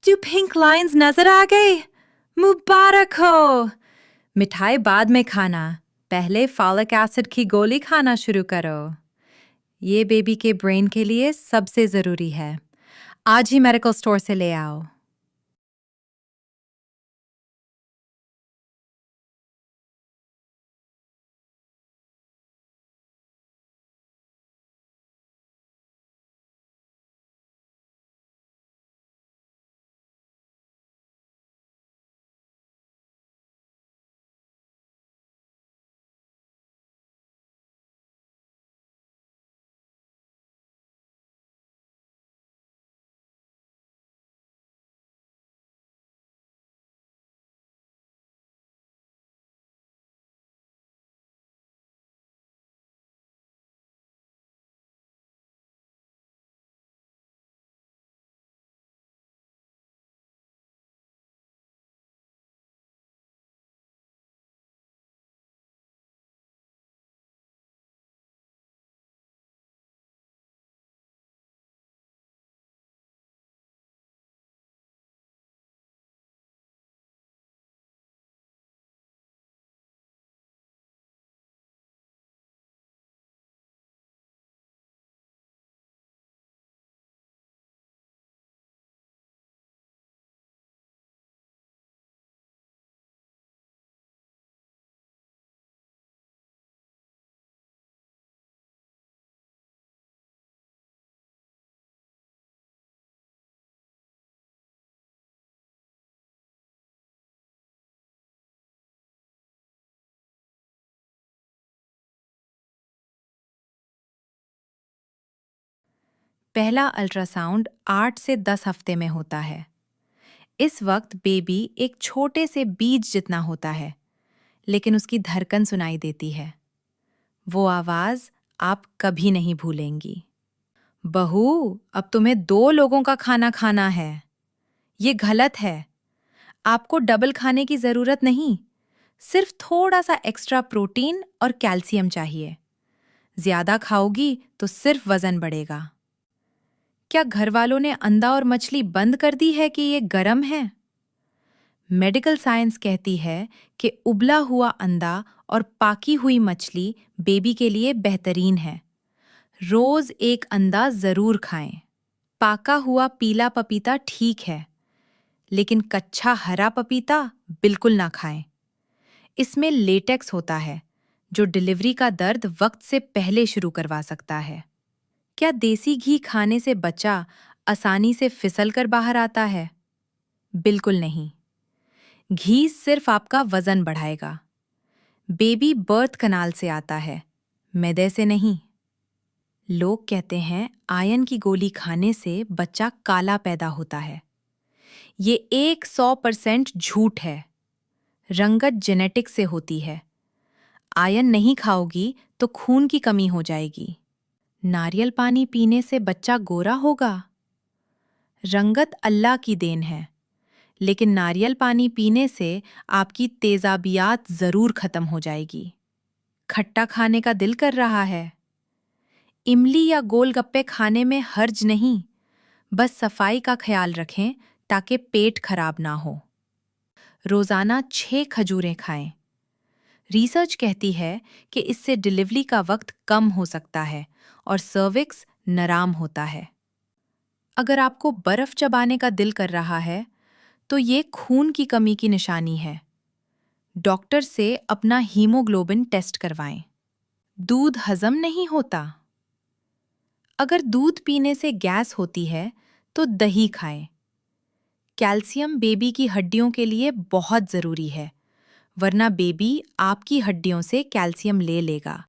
जो pink lines नजर आ गए, मुबारक हो। मिठाई बाद में खाना, पहले फॉलिक एसिड की गोली खाना शुरू करो। ये बेबी के ब्रेन के लिए सबसे जरूरी है। आज ही मेडिकल स्टोर से ले आओ। पहला अल्ट्रासाउंड 8 से 10 हफ्ते में होता है। इस वक्त बेबी एक छोटे से बीज जितना होता है, लेकिन उसकी धड़कन सुनाई देती है। वो आवाज आप कभी नहीं भूलेंगी। बहू, अब तुम्हें 2 लोगों का खाना खाना है। ये गलत है। आपको डबल खाने की जरूरत नहीं। सिर्फ थोड़ा सा एक्स्ट्रा प्रोटीन और कैल्शियम चाहिए। ज्यादा खाओगी तो सिर्फ वजन बढ़ेगा। क्या घर वालों ने अंडा और मछली बंद कर दी है कि ये गरम है? मेडिकल साइंस कहती है कि उबला हुआ अंडा और पाकी हुई मछली बेबी के लिए बेहतरीन है। रोज एक अंडा जरूर खाएं। पाका हुआ पीला पपीता ठीक है, लेकिन कच्चा हरा पपीता बिल्कुल ना खाएं। इसमें लेटेक्स होता है, जो डिलीवरी का दर्द वक्त से पहले शुरू करवा सकता है। क्या देसी घी खाने से बच्चा आसानी से फिसल कर बाहर आता है? बिल्कुल नहीं। घी सिर्फ आपका वजन बढ़ाएगा। बेबी बर्थ कनाल से आता है, मैदे से नहीं। लोग कहते हैं आयरन की गोली खाने से बच्चा काला पैदा होता है। ये 100% झूठ है। रंगत जेनेटिक से होती है। आयरन नहीं खाओगी तो खून की कमी हो जाएगी। नारियल पानी पीने से बच्चा गोरा होगा? रंगत अल्लाह की देन है, लेकिन नारियल पानी पीने से आपकी तेजाबियात जरूर खत्म हो जाएगी। खट्टा खाने का दिल कर रहा है? इमली या गोलगप्पे खाने में हर्ज नहीं, बस सफाई का ख्याल रखें ताकि पेट खराब ना हो। रोजाना 6 खजूरें खाएं। रिसर्च कहती है कि इससे डिलीवरी का वक्त कम हो सकता है और सर्विक्स नराम होता है। अगर आपको बर्फ चबाने का दिल कर रहा है, तो ये खून की कमी की निशानी है। डॉक्टर से अपना हीमोग्लोबिन टेस्ट करवाएं। दूध हजम नहीं होता? अगर दूध पीने से गैस होती है, तो दही खाएं। कैल्शियम बेबी की हड्डियों के लिए बहुत जरूरी है, वरना बेबी आपकी हड्डियों से कैल्शियम ले लेगा।